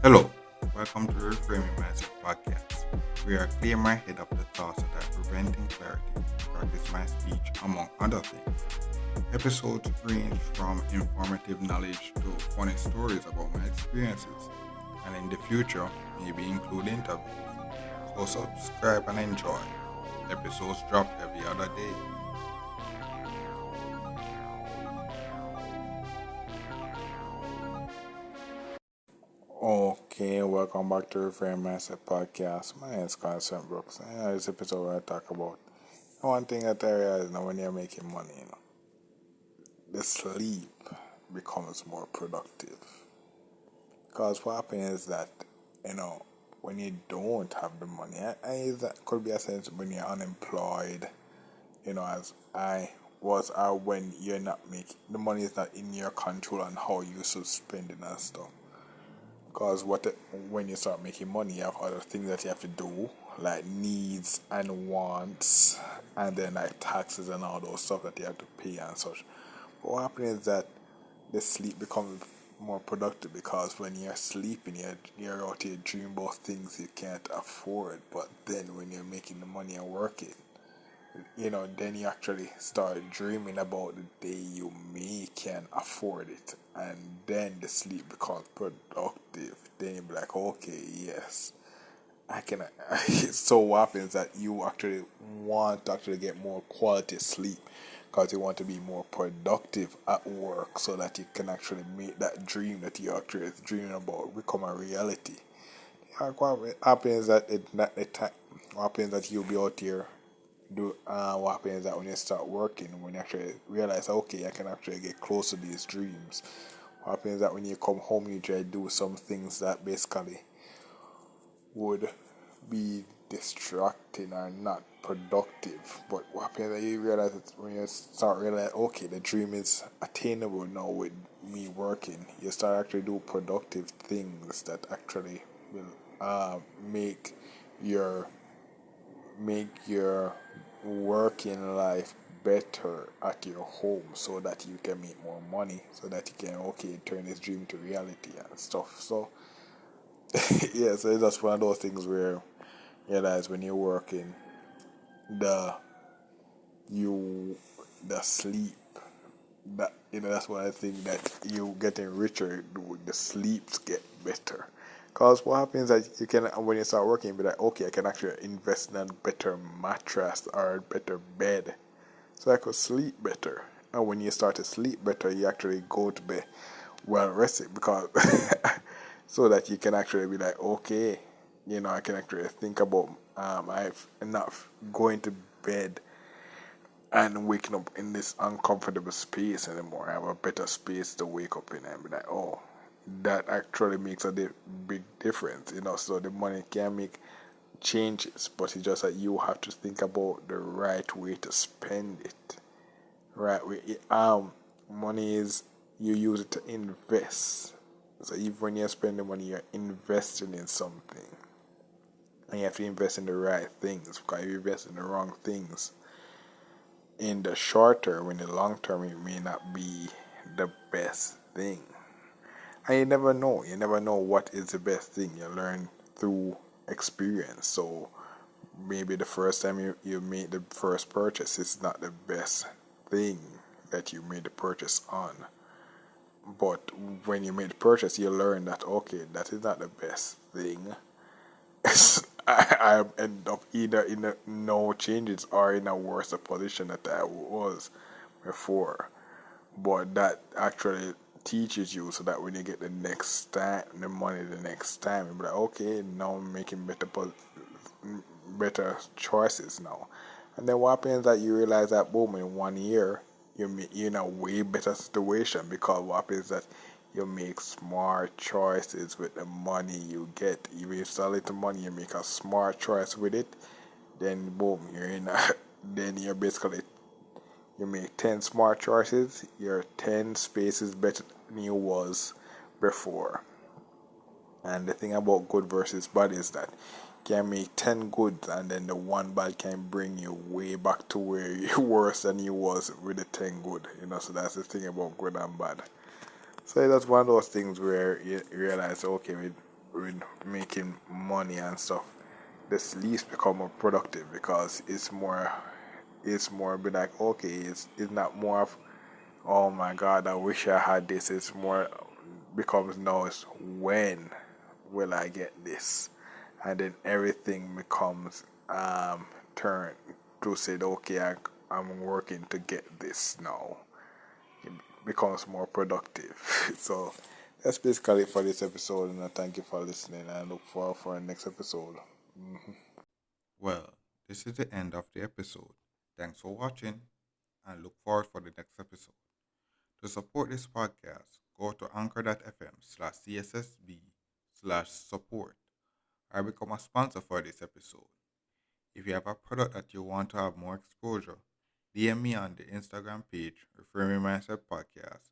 Hello, welcome to the Reframing Mindset podcast. We are clear my head of the thoughts that are preventing clarity to practice my speech, among other things. Episodes range from informative knowledge to funny stories about my experiences, and in the future, maybe include interviews. So subscribe and enjoy. Episodes drop every other day. Okay, welcome back to Reframe Mindset Podcast. My name is Constant Brooks, and in this episode, we're going to talk about one thing that I realize now when you're making money, the sleep becomes more productive. Because what happens is that, when you don't have the money, and that could be a sense when you're unemployed, as I was, or when you're not making, the money is not in your control and how you should spend it and stuff. Because when you start making money, you have other things that you have to do, like needs and wants, and then like taxes and all those stuff that you have to pay and such. But what happens is that the sleep becomes more productive because when you're sleeping, you're out here dreaming about things you can't afford. But then when you're making the money and working, then you actually start dreaming about the day you can afford it, and then the sleep becomes productive. Then you be like, okay, yes, I can. So what happens that you actually want to actually get more quality sleep because you want to be more productive at work, so that you can actually make that dream that you actually dreaming about become a reality. What happens that what happens that you'll be out here what happens is that when you start working, when you actually realize, okay, I can actually get close to these dreams. What happens is that when you come home, you try to do some things that basically would be distracting or not productive. But what happens is that you realize that when you start realizing, okay, the dream is attainable now with me working, you start actually do productive things that actually will make your working life better at your home, so that you can make more money, so that you can turn this dream to reality and stuff. So yeah, so it's just one of those things where you realize when you're working, the the sleep, that that's one of the things that you getting richer, the sleeps get better. Because what happens is that you can, when you start working, you be like, okay, I can actually invest in a better mattress or a better bed, so I could sleep better. And when you start to sleep better, you actually go to bed well rested, because so that you can actually be like, okay, I can actually think about I've enough going to bed and waking up in this uncomfortable space anymore. I have a better space to wake up in and be like, oh, that actually makes a big difference, So the money can make changes, but it's just that you have to think about the right way to spend it. Right way. Money is, you use it to invest. So even when you're spending money, you're investing in something, and you have to invest in the right things. Because if you invest in the wrong things, in the short term, in the long term, it may not be the best thing. And you never know. You never know what is the best thing. You learn through experience. So maybe the first time you made the first purchase, it's not the best thing that you made the purchase on. But when you made the purchase, you learn that, okay, that is not the best thing. I end up either in no changes or in a worse position that I was before. But that actually teaches you, so that when you get the next time, the money the next time, you'll be like, okay, now I'm making better choices now. And then what happens is that you realize that, boom, in 1 year, you're in a way better situation, because what happens is that you make smart choices with the money you get. Even if it's a little money, you make a smart choice with it, then boom, then you're basically, you make 10 smart choices, you're 10 spaces better than you was before. And the thing about good versus bad is that can make 10 good, and then the one bad can bring you way back to where you worse than you was with the 10 good. So that's the thing about good and bad. So that's one of those things where you realize, okay, with making money and stuff, the sleeps become more productive because it's more be like, okay, it's not more of, oh my god, I wish I had this. It's more becomes now it's when will I get this, and then everything becomes turned to say, okay, I'm working to get this now. It becomes more productive. So that's basically it for this episode, and I thank you for listening, and I look forward for the next episode. Well, this is the end of the episode. Thanks for watching and look forward for the next episode. To support this podcast, go to anchor.fm/cssb/support or become a sponsor for this episode. If you have a product that you want to have more exposure, DM me on the Instagram page, Reframing Mindset Podcast,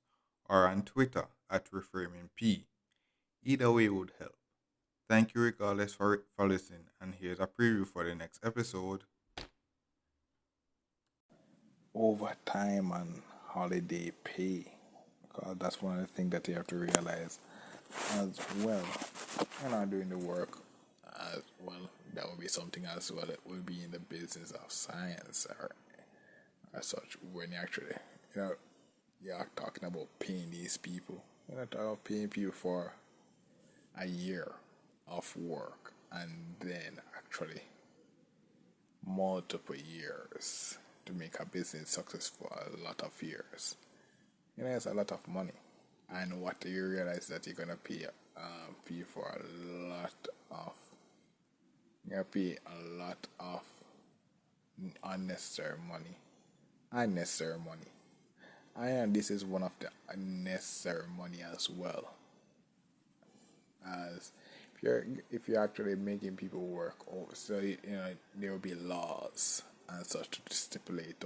or on Twitter at ReframingP. Either way would help. Thank you regardless for listening, and here's a preview for the next episode. Overtime and holiday pay, because that's one of the things that you have to realize as well. You're not doing the work as well. That would be something as well. It would be in the business of science or as such. When you actually, you're talking about paying these people. You're not talking about paying people for a year of work and then actually multiple years to make a business successful. A lot of years. It's a lot of money. And what you realize that you're gonna pay for a lot of, you're gonna pay a lot of unnecessary money. Unnecessary money. And this is one of the unnecessary money as well. As if you're actually making people work, so there will be laws and such to stipulate